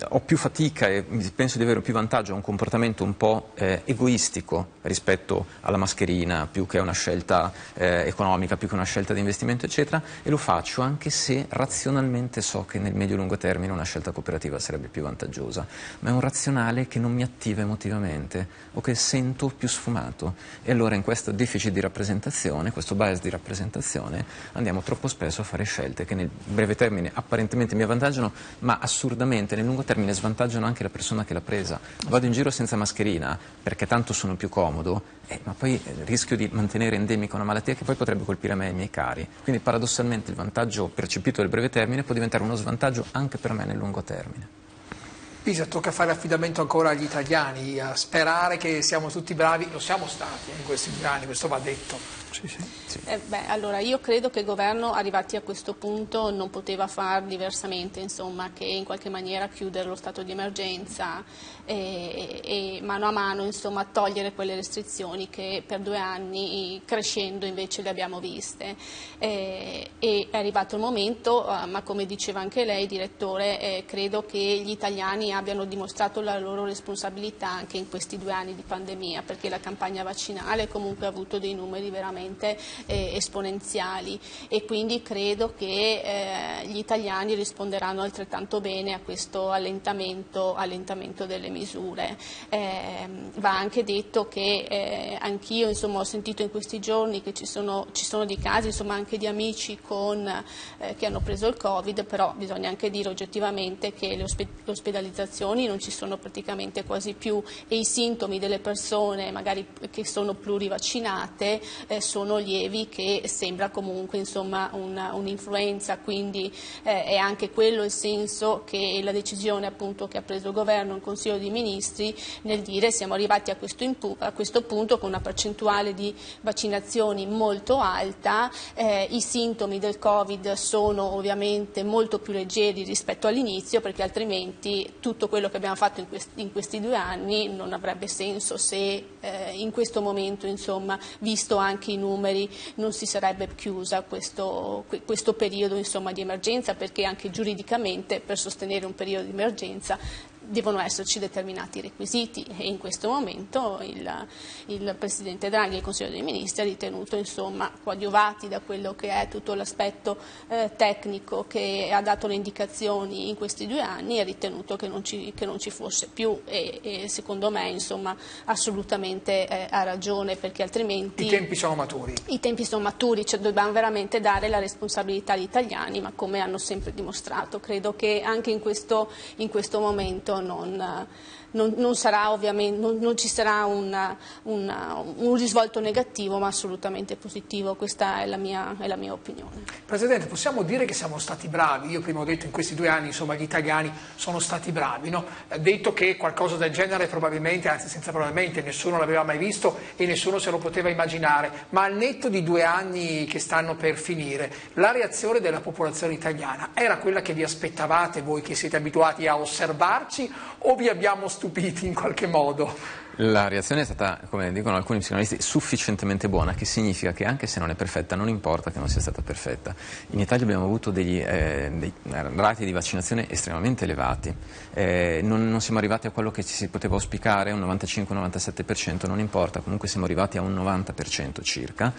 Ho più fatica e penso di avere più vantaggio a un comportamento un po' egoistico rispetto alla mascherina, più che a una scelta economica, più che una scelta di investimento eccetera, e lo faccio anche se razionalmente so che nel medio-lungo termine una scelta cooperativa sarebbe più vantaggiosa, ma è un razionale che non mi attiva emotivamente o che sento più sfumato, e allora in questo deficit di rappresentazione, questo bias di rappresentazione, andiamo troppo spesso a fare scelte che nel breve termine apparentemente mi avvantaggiano, ma assurdamente nel lungo termine svantaggiano anche la persona che l'ha presa. Vado in giro senza mascherina perché tanto sono più comodo, ma poi rischio di mantenere endemica una malattia che poi potrebbe colpire me e i miei cari. Quindi paradossalmente il vantaggio percepito nel breve termine può diventare uno svantaggio anche per me nel lungo termine. Pisa, tocca fare affidamento ancora agli italiani, a sperare che siamo tutti bravi, lo siamo stati in questi 2 anni, questo va detto. Sì. Allora io credo che il governo, arrivati a questo punto, non poteva far diversamente, insomma, che in qualche maniera chiudere lo stato di emergenza e mano a mano, insomma, togliere quelle restrizioni che per 2 anni crescendo invece le abbiamo viste. E è arrivato il momento, ma come diceva anche lei, direttore, credo che gli italiani abbiano dimostrato la loro responsabilità anche in questi 2 anni di pandemia, perché la campagna vaccinale comunque ha avuto dei numeri veramente esponenziali, e quindi credo che gli italiani risponderanno altrettanto bene a questo allentamento delle misure. Va anche detto che anch'io, insomma, ho sentito in questi giorni che ci sono dei casi, insomma, anche di amici che hanno preso il Covid, però bisogna anche dire oggettivamente che le ospedalizzazioni non ci sono praticamente quasi più, e i sintomi delle persone magari che sono plurivaccinate sono lievi, che sembra comunque, insomma, un'influenza, quindi è anche quello il senso che la decisione appunto che ha preso il governo in Consiglio dei Ministri nel dire siamo arrivati a questo punto con una percentuale di vaccinazioni molto alta, i sintomi del Covid sono ovviamente molto più leggeri rispetto all'inizio, perché altrimenti tutto quello che abbiamo fatto in questi 2 anni non avrebbe senso se in questo momento, insomma, visto anche i numeri, non si sarebbe chiusa questo periodo, insomma, di emergenza, perché anche giuridicamente per sostenere un periodo di emergenza devono esserci determinati requisiti, e in questo momento il Presidente Draghi e il Consiglio dei Ministri ha ritenuto, insomma, coadiuvati da quello che è tutto l'aspetto tecnico che ha dato le indicazioni in questi 2 anni, ha ritenuto che non ci fosse più, e secondo me, insomma, assolutamente ha ragione, perché altrimenti i tempi sono maturi. I tempi sono maturi, cioè dobbiamo veramente dare la responsabilità agli italiani, ma come hanno sempre dimostrato, credo che anche in questo momento non sarà, ovviamente, non ci sarà un risvolto negativo, ma assolutamente positivo. Questa è la mia opinione. Presidente, possiamo dire che siamo stati bravi? Io prima ho detto in questi 2 anni, insomma, gli italiani sono stati bravi, no? Detto che qualcosa del genere probabilmente, anzi senza probabilmente, nessuno l'aveva mai visto e nessuno se lo poteva immaginare, ma al netto di 2 anni che stanno per finire, la reazione della popolazione italiana era quella che vi aspettavate voi, che siete abituati a osservarci, o vi abbiamo stupiti in qualche modo? La reazione è stata, come dicono alcuni psicoanalisti, sufficientemente buona, che significa che anche se non è perfetta non importa che non sia stata perfetta. In Italia abbiamo avuto dei rati di vaccinazione estremamente elevati, non siamo arrivati a quello che ci si poteva auspicare, un 95-97%, non importa, comunque siamo arrivati a un 90% circa,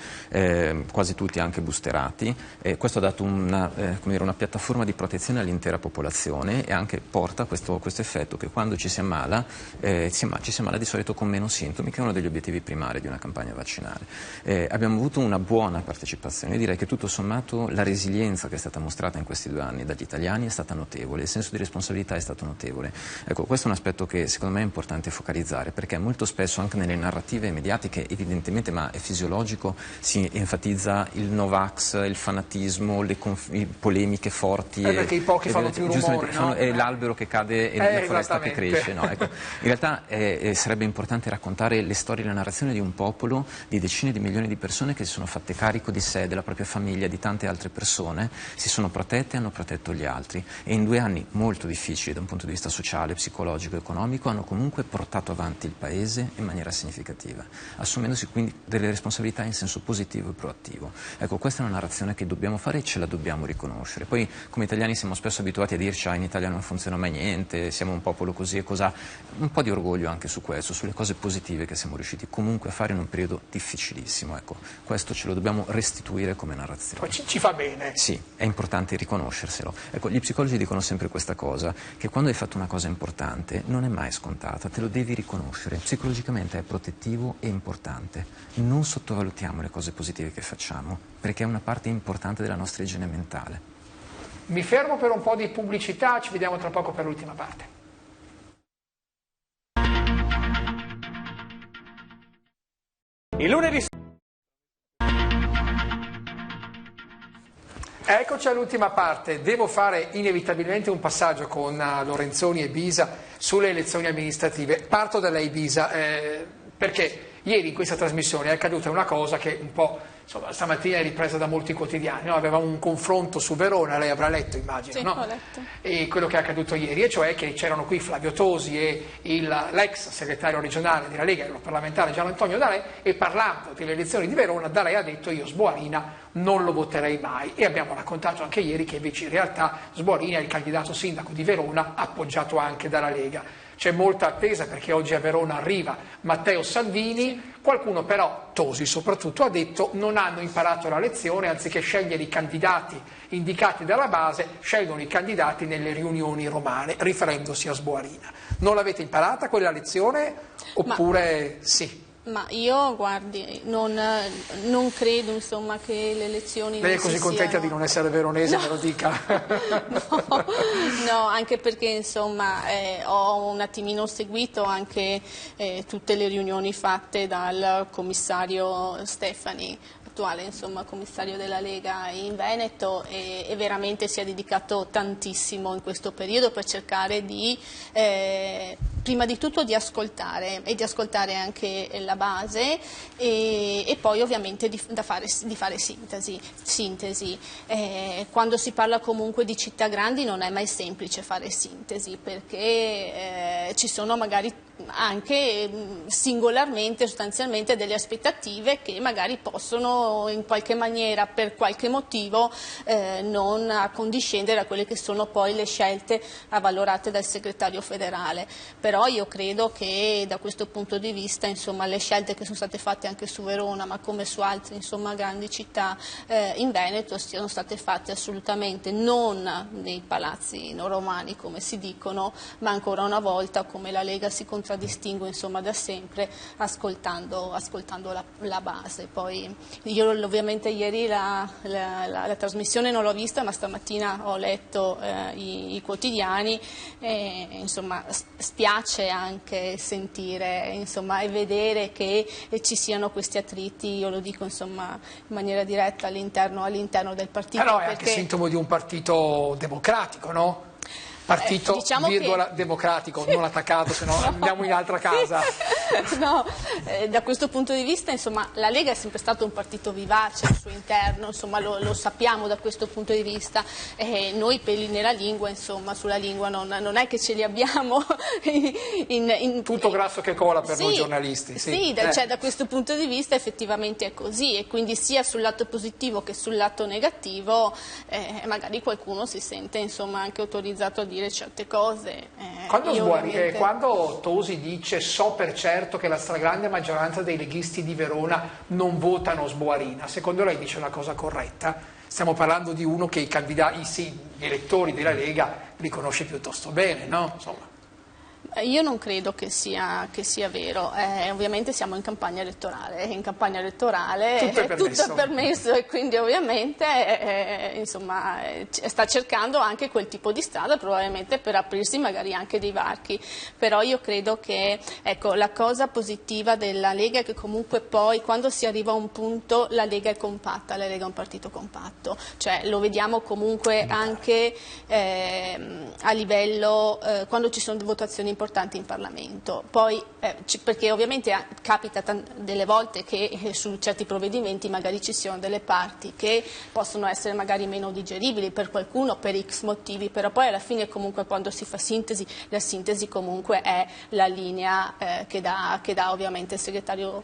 quasi tutti anche boosterati, questo ha dato una piattaforma di protezione all'intera popolazione, e anche porta questo effetto che quando ci si ammala ci si ammala di solito con meno sintomi, che è uno degli obiettivi primari di una campagna vaccinale. Abbiamo avuto una buona partecipazione, io direi che tutto sommato la resilienza che è stata mostrata in questi 2 anni dagli italiani è stata notevole, il senso di responsabilità è stato notevole. Ecco, questo è un aspetto che secondo me è importante focalizzare, perché molto spesso anche nelle narrative mediatiche, evidentemente, ma è fisiologico, si enfatizza il Novax, il fanatismo, le polemiche forti. Perché i pochi fanno più rumore, no? È l'albero che cade e la foresta che cresce. No, ecco. In realtà sarebbe importante raccontare le storie e la narrazione di un popolo di decine di milioni di persone che si sono fatte carico di sé, della propria famiglia, di tante altre persone, si sono protette e hanno protetto gli altri e in 2 anni molto difficili da un punto di vista sociale, psicologico, economico hanno comunque portato avanti il paese in maniera significativa, assumendosi quindi delle responsabilità in senso positivo e proattivo. Ecco, questa è una narrazione che dobbiamo fare e ce la dobbiamo riconoscere. Poi come italiani siamo spesso abituati a dirci in Italia non funziona mai niente, siamo un popolo così e cos'ha, un po' di orgoglio anche su questo, sulle cose positive che siamo riusciti comunque a fare in un periodo difficilissimo. Ecco, questo ce lo dobbiamo restituire come narrazione. Poi ci fa bene. Sì, è importante riconoscerselo. Ecco, gli psicologi dicono sempre questa cosa, che quando hai fatto una cosa importante non è mai scontata, te lo devi riconoscere. Psicologicamente è protettivo e importante. Non sottovalutiamo le cose positive che facciamo, perché è una parte importante della nostra igiene mentale. Mi fermo per un po' di pubblicità, ci vediamo tra poco per l'ultima parte. Il lunedì. Eccoci all'ultima parte. Devo fare inevitabilmente un passaggio con Lorenzoni e Bisa sulle elezioni amministrative. Parto da lei, Bisa, perché ieri in questa trasmissione è accaduta una cosa che un po', insomma, stamattina è ripresa da molti quotidiani, no? Avevamo un confronto su Verona, lei avrà letto, immagino, sì, no? Ho letto. E quello che è accaduto ieri, e cioè che c'erano qui Flavio Tosi e l'ex segretario regionale della Lega, europarlamentare Gian Antonio D'Alè, e parlando delle elezioni di Verona, D'Alè ha detto: io Sboarina non lo voterei mai, e abbiamo raccontato anche ieri che invece in realtà Sboarina è il candidato sindaco di Verona, appoggiato anche dalla Lega. C'è molta attesa perché oggi a Verona arriva Matteo Salvini, qualcuno però, Tosi soprattutto, ha detto non hanno imparato la lezione, anziché scegliere i candidati indicati dalla base, scelgono i candidati nelle riunioni romane, riferendosi a Sboarina. Non l'avete imparata quella lezione oppure sì? Ma io, guardi, non credo, insomma, che le elezioni... Lei è così contenta di non essere veronese, no. Me lo dica. No, anche perché, insomma, ho un attimino seguito anche tutte le riunioni fatte dal commissario Stefani, attuale, insomma, commissario della Lega in Veneto, e veramente si è dedicato tantissimo in questo periodo per cercare di, prima di tutto, di ascoltare e di ascoltare anche la base e poi ovviamente di fare sintesi. Quando si parla comunque di città grandi non è mai semplice fare sintesi, perché ci sono magari anche singolarmente, sostanzialmente, delle aspettative che magari possono in qualche maniera, per qualche motivo, non accondiscendere a quelle che sono poi le scelte avvalorate dal segretario federale. Però io credo che da questo punto di vista, insomma, le scelte che sono state fatte anche su Verona, ma come su altre, insomma, grandi città in Veneto, siano state fatte assolutamente non nei palazzi romani, come si dicono, ma ancora una volta, come la Lega si contraddistingue, insomma, da sempre, ascoltando la base. Poi io ovviamente ieri la trasmissione non l'ho vista, ma stamattina ho letto i quotidiani e, insomma, spiace anche sentire, insomma, e vedere che ci siano questi attriti, io lo dico, insomma, in maniera diretta all'interno del partito. Però è anche sintomo di un partito democratico, no? Partito, diciamo democratico, non attaccato, se no andiamo in altra casa. No, da questo punto di vista, insomma, la Lega è sempre stato un partito vivace al suo interno, insomma, lo sappiamo da questo punto di vista. Noi peli nella lingua, insomma, sulla lingua non è che ce li abbiamo tutto grasso che cola per noi giornalisti. Sì, cioè, da questo punto di vista effettivamente è così, e quindi sia sul lato positivo che sul lato negativo magari qualcuno si sente, insomma, anche autorizzato a dire certe cose. Quando Tosi dice so per certo che la stragrande maggioranza dei leghisti di Verona non votano Sboarina, secondo lei dice una cosa corretta? Stiamo parlando di uno che gli elettori della Lega li conosce piuttosto bene, no? Insomma. Io non credo che sia vero, ovviamente siamo in campagna elettorale, tutto è permesso e quindi ovviamente insomma, sta cercando anche quel tipo di strada probabilmente per aprirsi magari anche dei varchi, però io credo che ecco, la cosa positiva della Lega è che comunque poi quando si arriva a un punto la Lega è compatta, la Lega è un partito compatto, cioè lo vediamo comunque anche a livello quando ci sono votazioni importanti in Parlamento, poi perché ovviamente capita delle volte che su certi provvedimenti magari ci siano delle parti che possono essere magari meno digeribili per qualcuno per X motivi, però poi alla fine comunque quando si fa sintesi, la sintesi comunque è la linea che dà ovviamente il segretario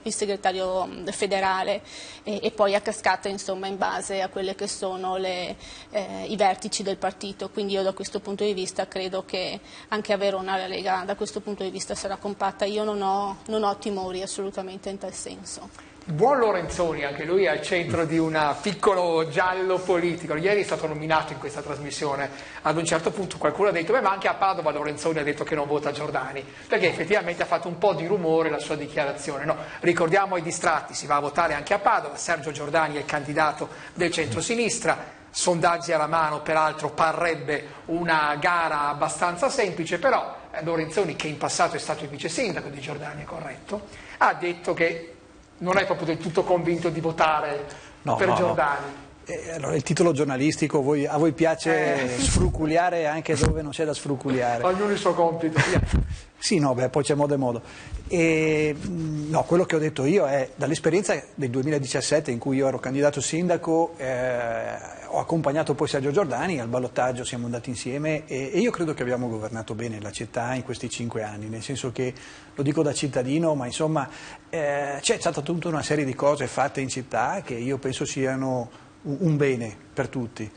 federale e poi a cascata insomma in base a quelle che sono i vertici del partito, quindi io da questo punto di vista credo che anche a Verona la Lega da questo punto di vista sarà compatta, io non ho timori assolutamente in tal senso. Il buon Lorenzoni, anche lui è al centro di un piccolo giallo politico, ieri è stato nominato in questa trasmissione, ad un certo punto qualcuno ha detto ma anche a Padova Lorenzoni ha detto che non vota Giordani, perché effettivamente ha fatto un po' di rumore la sua dichiarazione, no? Ricordiamo ai distratti, si va a votare anche a Padova, Sergio Giordani è il candidato del centro-sinistra, sondaggi alla mano, peraltro parrebbe una gara abbastanza semplice, però Lorenzoni, che in passato è stato il vice sindaco di Giordani, è corretto, ha detto che non è proprio del tutto convinto di votare per Giordani. Allora, il titolo giornalistico, a voi piace sfruculiare anche dove non c'è da sfruculiare. Ognuno il suo compito. Sì, no, poi c'è modo e modo. No, quello che ho detto io è, dall'esperienza del 2017 in cui io ero candidato sindaco, ho accompagnato poi Sergio Giordani, al ballottaggio siamo andati insieme e io credo che abbiamo governato bene la città in questi 5 anni, nel senso che, lo dico da cittadino, ma insomma c'è stata tutta una serie di cose fatte in città che io penso siano un bene per tutti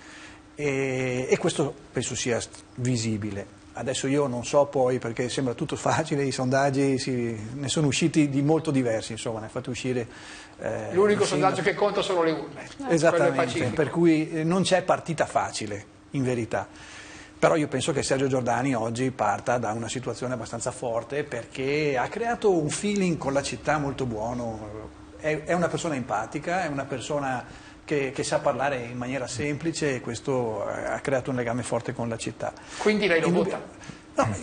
e questo penso sia visibile. Adesso io non so poi, perché sembra tutto facile, i sondaggi ne sono usciti di molto diversi, insomma, ne ha fatto uscire... L'unico sondaggio che conta sono le urne. Esattamente, per cui non c'è partita facile, in verità. Però io penso che Sergio Giordani oggi parta da una situazione abbastanza forte perché ha creato un feeling con la città molto buono, è una persona empatica, è una persona... Che sa parlare in maniera semplice e questo ha creato un legame forte con la città. Quindi lei lo vota? No,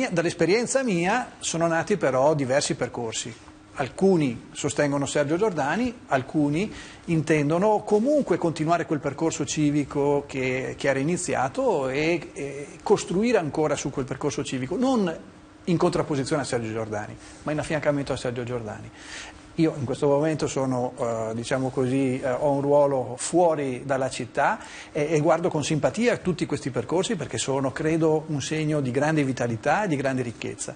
dall'esperienza mia sono nati però diversi percorsi. Alcuni sostengono Sergio Giordani, alcuni intendono comunque continuare quel percorso civico che era iniziato e costruire ancora su quel percorso civico, non in contrapposizione a Sergio Giordani, ma in affiancamento a Sergio Giordani. Io in questo momento sono, diciamo così, ho un ruolo fuori dalla città e guardo con simpatia tutti questi percorsi perché sono, credo, un segno di grande vitalità e di grande ricchezza.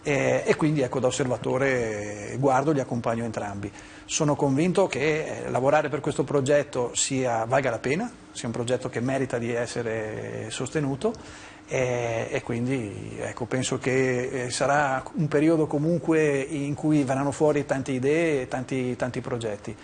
E quindi ecco, da osservatore guardo, li accompagno entrambi. Sono convinto che lavorare per questo progetto valga la pena, sia un progetto che merita di essere sostenuto e quindi ecco, penso che sarà un periodo comunque in cui verranno fuori tante idee e tanti progetti.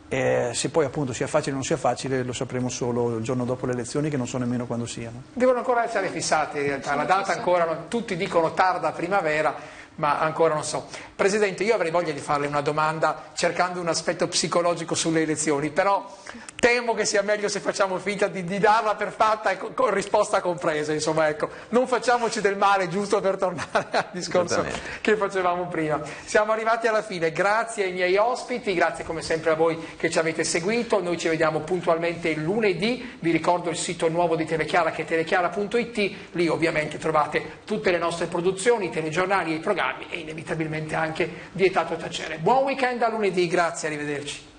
Se poi appunto sia facile o non sia facile lo sapremo solo il giorno dopo le elezioni, che non so nemmeno quando siano. Devono ancora essere fissati in realtà, la data ancora, tutti dicono tarda primavera, ma ancora non so. Presidente, io avrei voglia di farle una domanda cercando un aspetto psicologico sulle elezioni, però temo che sia meglio se facciamo finta di darla per fatta e con risposta compresa, insomma, ecco, non facciamoci del male, giusto per tornare al discorso che facevamo prima. Siamo arrivati alla fine, grazie ai miei ospiti, grazie come sempre a voi che ci avete seguito, noi ci vediamo puntualmente lunedì, vi ricordo il sito nuovo di Telechiara che è telechiara.it, lì ovviamente trovate tutte le nostre produzioni, i telegiornali e i programmi e inevitabilmente anche Vietato Tacere. Buon weekend a lunedì, grazie, arrivederci.